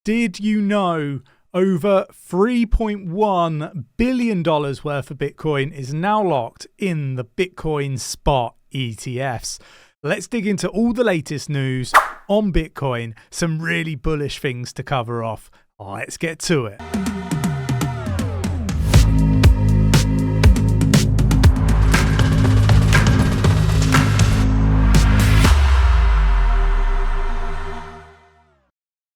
Did you know over $3.1 billion worth of Bitcoin is now locked in the Bitcoin spot ETFs? Let's dig into all the latest news on Bitcoin. Some really bullish things to cover off. Let's get to it.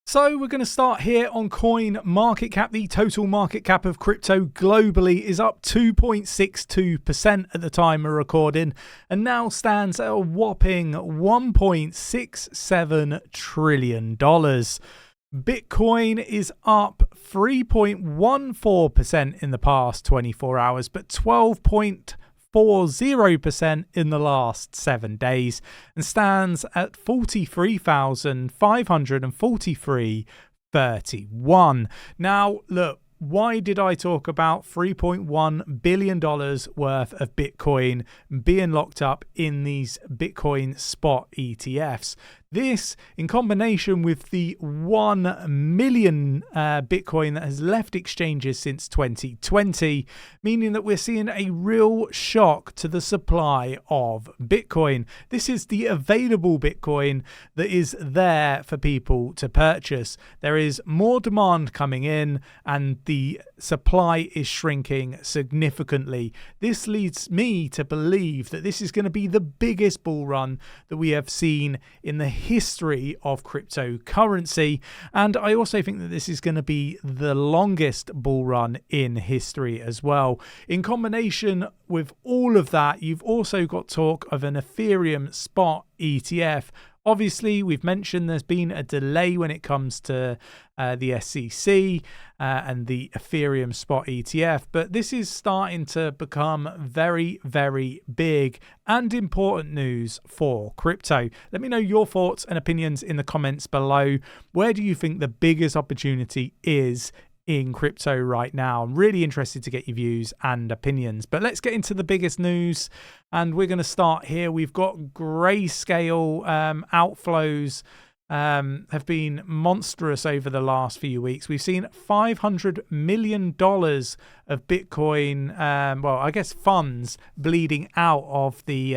So we're going to start here on coin market cap. The total market cap of crypto globally is up 2.62% at the time of recording and now stands at a whopping $1.67 trillion. Bitcoin is up 3.14% in the past 24 hours, but 12.40% in the last 7 days and stands at 43,543.31. Now, look, why did I talk about $3.1 billion worth of Bitcoin being locked up in these Bitcoin spot ETFs? This, in combination with the 1 million Bitcoin that has left exchanges since 2020, meaning that we're seeing a real shock to the supply of Bitcoin. This is the available Bitcoin that is there for people to purchase. There is more demand coming in and the supply is shrinking significantly. This leads me to believe that this is going to be the biggest bull run that we have seen in the history of cryptocurrency, and I also think that this is going to be the longest bull run in history as well. In combination with all of that, you've also got talk of an Ethereum spot ETF. Obviously, we've mentioned there's been a delay when it comes to the SEC and the Ethereum spot ETF, but this is starting to become very, very big and important news for crypto. Let me know your thoughts and opinions in the comments below. Where do you think the biggest opportunity is in crypto right now? I'm really interested to get your views and opinions, but let's get into the biggest news, and we're going to start here. We've got Grayscale outflows have been monstrous over the last few weeks. We've seen $500 million of Bitcoin, funds bleeding out of the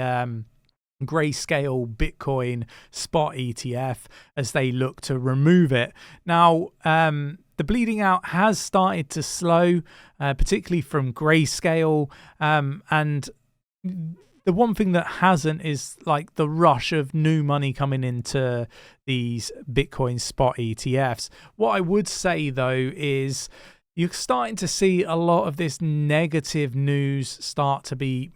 Grayscale Bitcoin spot ETF as they look to remove it. Now, the bleeding out has started to slow, particularly from Grayscale, and the one thing that hasn't is like the rush of new money coming into these Bitcoin spot ETFs. What I would say though is you're starting to see a lot of this negative news start to be,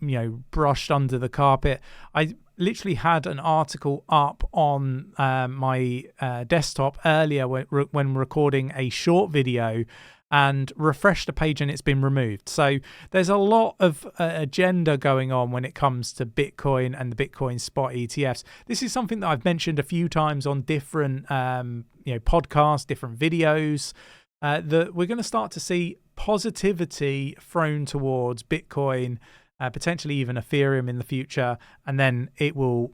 brushed under the carpet. I literally had an article up on my desktop earlier when recording a short video and refreshed the page and it's been removed. So there's a lot of agenda going on when it comes to Bitcoin and the Bitcoin spot ETFs. This is something that I've mentioned a few times on different podcasts, different videos, that we're going to start to see positivity thrown towards Bitcoin, potentially even Ethereum in the future, and then it will,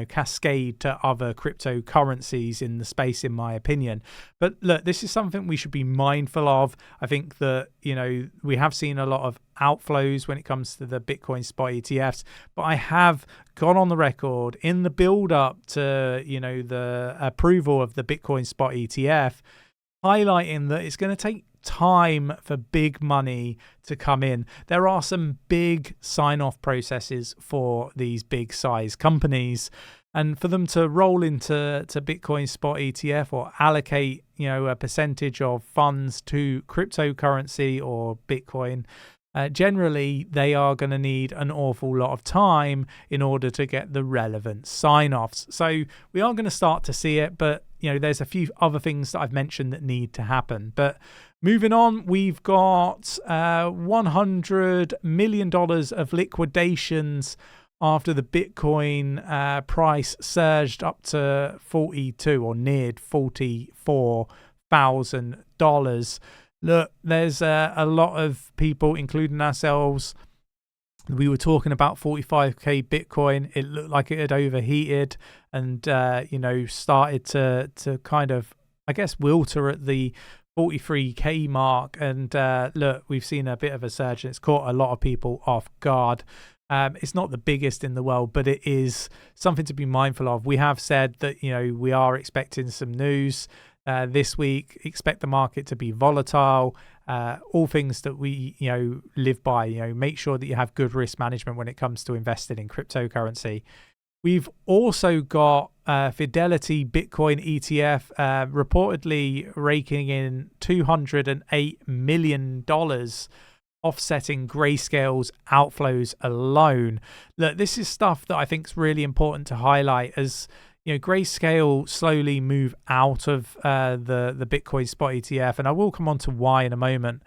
cascade to other cryptocurrencies in the space, in my opinion. But look, this is something we should be mindful of. I think that, we have seen a lot of outflows when it comes to the Bitcoin spot ETFs, but I have gone on the record in the build up to, the approval of the Bitcoin spot ETF, highlighting that it's going to take time for big money to come in. There are some big sign-off processes for these big size companies, and for them to roll into Bitcoin spot ETF or allocate a percentage of funds to cryptocurrency or Bitcoin, generally they are going to need an awful lot of time in order to get the relevant sign-offs. So we are going to start to see it, but there's a few other things that I've mentioned that need to happen. But moving on, we've got $100 million of liquidations after the Bitcoin price surged up to 42 or neared $44,000. Look, there's a lot of people, including ourselves. We were talking about 45k Bitcoin. It looked like it had overheated and, started to kind of, I guess, wilter at the 43k mark. And look, we've seen a bit of a surge, and it's caught a lot of people off guard. It's not the biggest in the world, but it is something to be mindful of. We have said that, we are expecting some news this week. Expect the market to be volatile. All things that we, live by. Make sure that you have good risk management when it comes to investing in cryptocurrency. We've also got Fidelity Bitcoin ETF reportedly raking in $208 million, offsetting Grayscale's outflows alone. Look, this is stuff that I think is really important to highlight as Grayscale slowly move out of the Bitcoin spot ETF, and I will come on to why in a moment.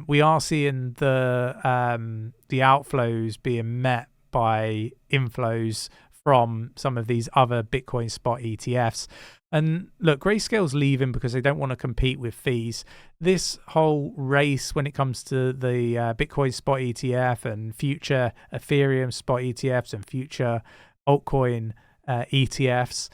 We are seeing the outflows being met by inflows from some of these other Bitcoin spot ETFs. And look, Grayscale's leaving because they don't want to compete with fees. This whole race when it comes to the Bitcoin spot ETF and future Ethereum spot ETFs and future altcoin ETFs,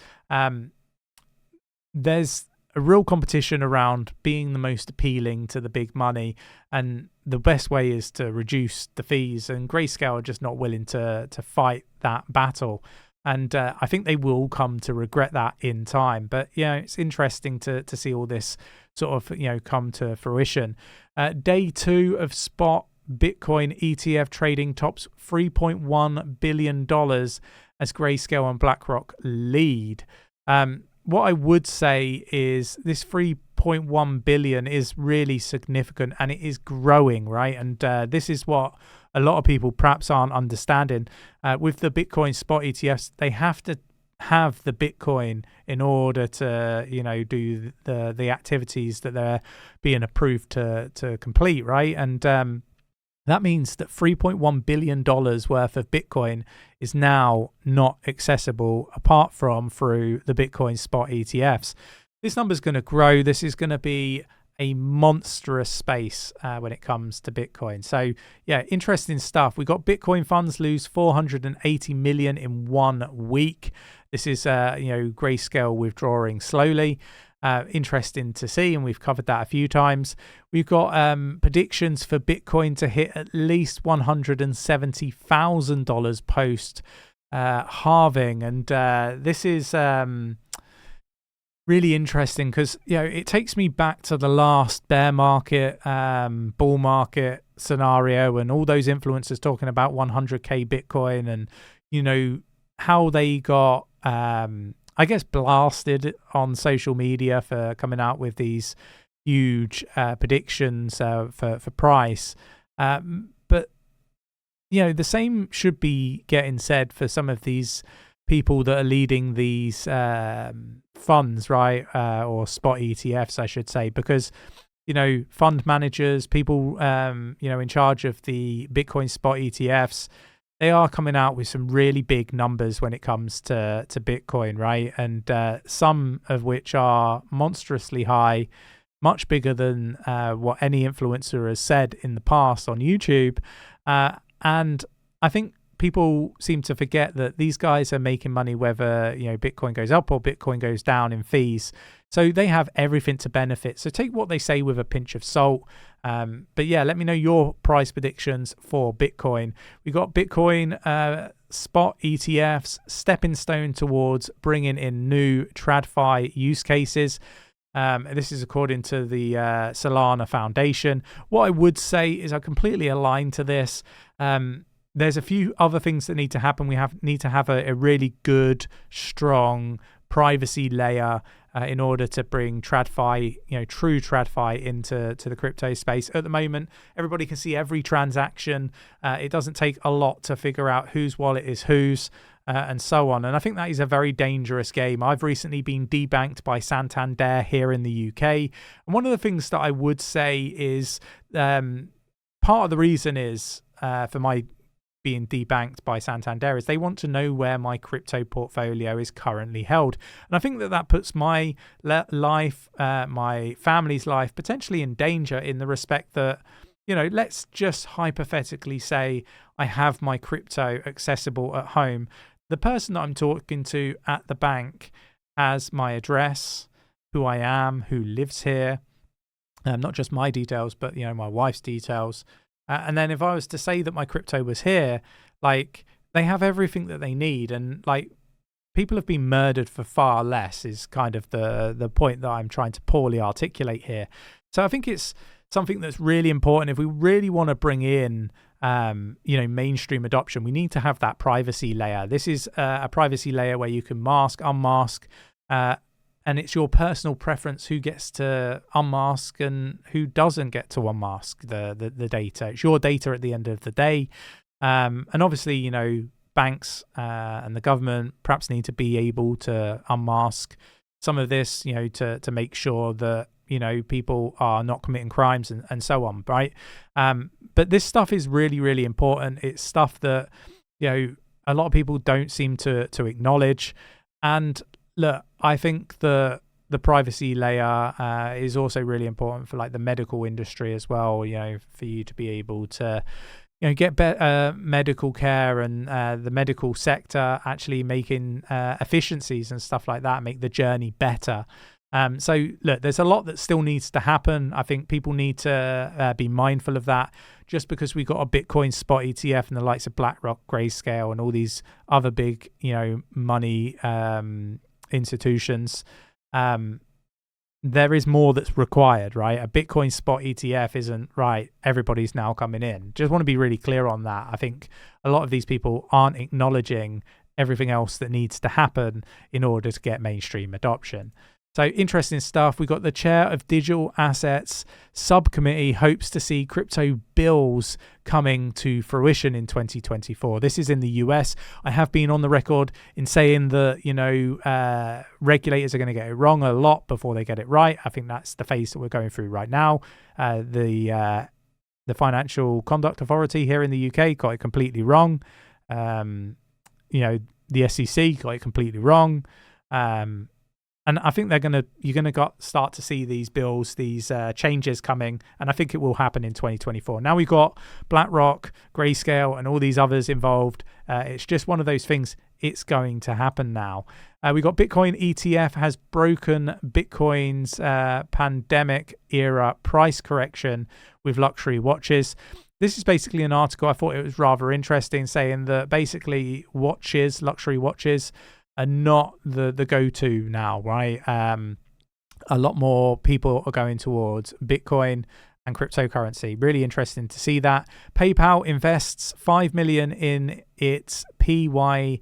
there's a real competition around being the most appealing to the big money, and the best way is to reduce the fees, and Grayscale are just not willing to fight that battle. And I think they will come to regret that in time. But it's interesting to see all this sort of come to fruition. Day 2 of spot Bitcoin ETF trading tops $3.1 billion as Grayscale and BlackRock lead. What I would say is this 3.1 billion is really significant, and it is growing, right? And this is what a lot of people perhaps aren't understanding. With the Bitcoin spot ETFs, they have to have the Bitcoin in order to do the activities that they're being approved to complete, right? And that means that $3.1 billion worth of Bitcoin is now not accessible apart from through the Bitcoin spot ETFs. This number is going to grow. This is going to be a monstrous space when it comes to Bitcoin. So yeah, interesting stuff. We got Bitcoin funds lose 480 million in 1 week. This is Grayscale withdrawing slowly. Interesting to see, and we've covered that a few times. We've got predictions for Bitcoin to hit at least $170,000 post halving, and this is really interesting because it takes me back to the last bear market, bull market scenario, and all those influencers talking about 100k Bitcoin, and how they got I guess blasted on social media for coming out with these huge predictions for price. But the same should be getting said for some of these people that are leading these funds, right? Or spot ETFs, I should say, because fund managers, people in charge of the Bitcoin spot ETFs, they are coming out with some really big numbers when it comes to Bitcoin, right? And some of which are monstrously high, much bigger than what any influencer has said in the past on YouTube. And I think people seem to forget that these guys are making money whether Bitcoin goes up or Bitcoin goes down in fees. So they have everything to benefit. So take what they say with a pinch of salt. But yeah, let me know your price predictions for Bitcoin. We got Bitcoin spot ETFs, stepping stone towards bringing in new TradFi use cases. This is according to the Solana Foundation. What I would say is I completely align to this. There's a few other things that need to happen. We need to have a really good, strong privacy layer in order to bring TradFi, true TradFi into the crypto space. At the moment, everybody can see every transaction. It doesn't take a lot to figure out whose wallet is whose, and so on. And I think that is a very dangerous game. I've recently been debanked by Santander here in the UK. And one of the things that I would say is part of the reason is for my being debanked by Santander is they want to know where my crypto portfolio is currently held. And I think that puts my life, my family's life potentially in danger, in the respect that, let's just hypothetically say I have my crypto accessible at home. The person that I'm talking to at the bank has my address, who I am, who lives here, not just my details, but my wife's details. And then if I was to say that my crypto was here, like they have everything that they need, and like people have been murdered for far less is kind of the point that I'm trying to poorly articulate here. So I think it's something that's really important. If we really want to bring in mainstream adoption, we need to have that privacy layer. This is a privacy layer where you can mask, unmask, and it's your personal preference who gets to unmask and who doesn't get to unmask the data. It's your data at the end of the day. And obviously, banks and the government perhaps need to be able to unmask some of this, to make sure that, people are not committing crimes and so on, right? But this stuff is really, really important. It's stuff that, a lot of people don't seem to acknowledge. And look, I think the privacy layer is also really important for like the medical industry as well, for you to be able to get better medical care, and the medical sector actually making efficiencies and stuff like that, make the journey better. So look, there's a lot that still needs to happen. I think people need to be mindful of that. Just because we got a Bitcoin spot ETF and the likes of BlackRock, Grayscale, and all these other big, money institutions, there is more that's required, right? A Bitcoin spot ETF isn't right. Everybody's now coming in. Just want to be really clear on that. I think a lot of these people aren't acknowledging everything else that needs to happen in order to get mainstream adoption. So interesting stuff. We got the chair of digital assets subcommittee hopes to see crypto bills coming to fruition in 2024. This is in the US. I have been on the record in saying that, regulators are going to get it wrong a lot before they get it right. I think that's the phase that we're going through right now. The Financial Conduct Authority here in the UK got it completely wrong. The SEC got it completely wrong. And I think you're gonna start to see these bills, these changes coming, and I think it will happen in 2024. Now we've got BlackRock, Grayscale, and all these others involved. It's just one of those things. It's going to happen now. We got Bitcoin ETF has broken Bitcoin's pandemic era price correction with luxury watches. This is basically an article. I thought it was rather interesting, saying that basically luxury watches, are not the go-to now, right? A lot more people are going towards Bitcoin and cryptocurrency. Really interesting to see that. PayPal invests $5 million in its 𝗕𝗪USD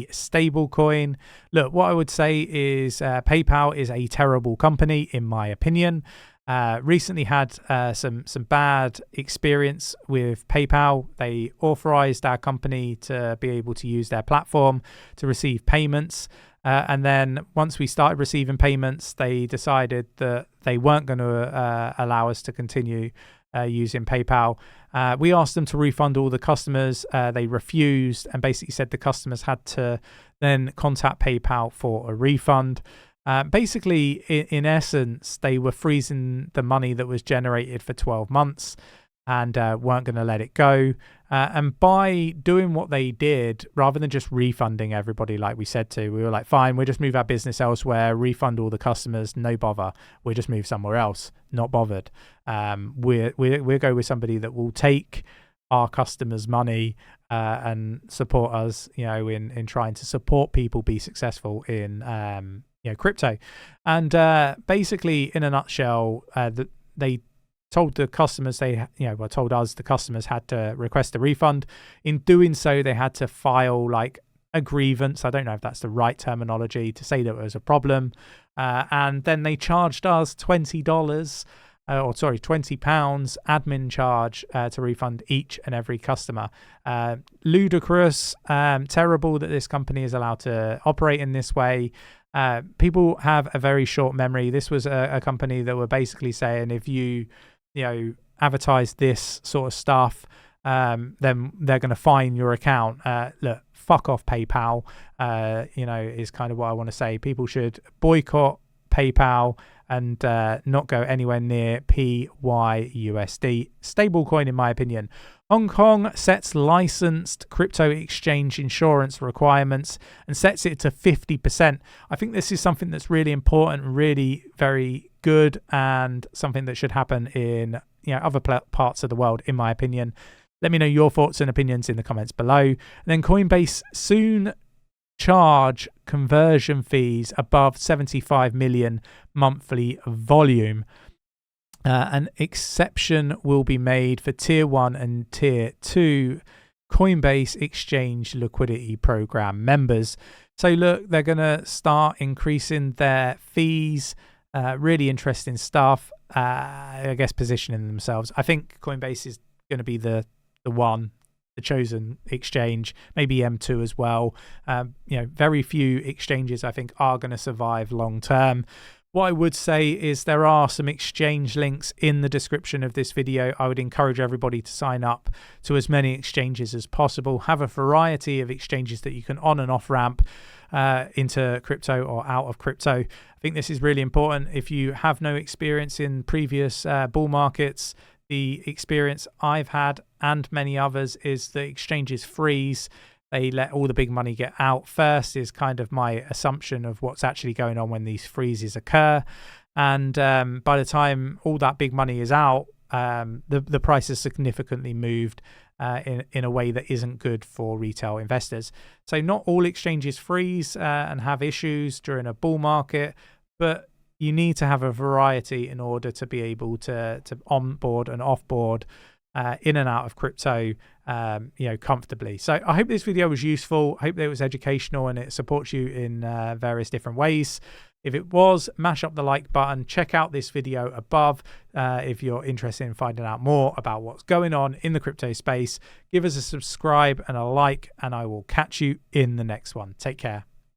stablecoin. Look, what I would say is PayPal is a terrible company, in my opinion. Recently had some bad experience with PayPal. They authorized our company to be able to use their platform to receive payments. And then once we started receiving payments, they decided that they weren't going to allow us to continue using PayPal. We asked them to refund all the customers. They refused and basically said the customers had to then contact PayPal for a refund. Basically, in essence, they were freezing the money that was generated for 12 months and weren't going to let it go. And by doing what they did, rather than just refunding everybody like we said to, we were like, fine, we'll just move our business elsewhere, refund all the customers, no bother. We'll just move somewhere else, not bothered. We'll go with somebody that will take our customers' money and support us, in trying to support people be successful in crypto. And basically, in a nutshell, they told the customers told us the customers had to request a refund. In doing so, they had to file like a grievance. I don't know if that's the right terminology to say that it was a problem. And then they charged us £20 admin charge to refund each and every customer. Ludicrous, terrible that this company is allowed to operate in this way. People have a very short memory. This was a company that were basically saying if you advertise this sort of stuff, then they're going to fine your account. Look, fuck off PayPal, is kind of what I want to say. People should boycott PayPal and not go anywhere near PYUSD. Stablecoin, in my opinion. Hong Kong sets licensed crypto exchange insurance requirements and sets it to 50%. I think this is something that's really important, really very good, and something that should happen in other parts of the world, in my opinion. Let me know your thoughts and opinions in the comments below. And then Coinbase soon charge conversion fees above 75 million monthly volume. An exception will be made for Tier 1 and Tier 2 Coinbase Exchange Liquidity Program members. So look, they're going to start increasing their fees. Really interesting stuff. I guess positioning themselves. I think Coinbase is going to be the chosen exchange, maybe M2 as well. Very few exchanges I think are going to survive long term. What I would say is there are some exchange links in the description of this video. I would encourage everybody to sign up to as many exchanges as possible. Have a variety of exchanges that you can on and off ramp into crypto or out of crypto. I think this is really important. If you have no experience in previous bull markets, the experience I've had and many others is that exchanges freeze. They let all the big money get out first, is kind of my assumption of what's actually going on when these freezes occur. And by the time all that big money is out, the price has significantly moved in a way that isn't good for retail investors. So not all exchanges freeze and have issues during a bull market, but you need to have a variety in order to be able to onboard and offboard in and out of crypto comfortably. So I hope this video was useful. I hope that it was educational and it supports you in various different ways. If it was, mash up the like button. Check out this video above if you're interested in finding out more about what's going on in the crypto space. Give us a subscribe and a like, and I will catch you in the next one. Take care.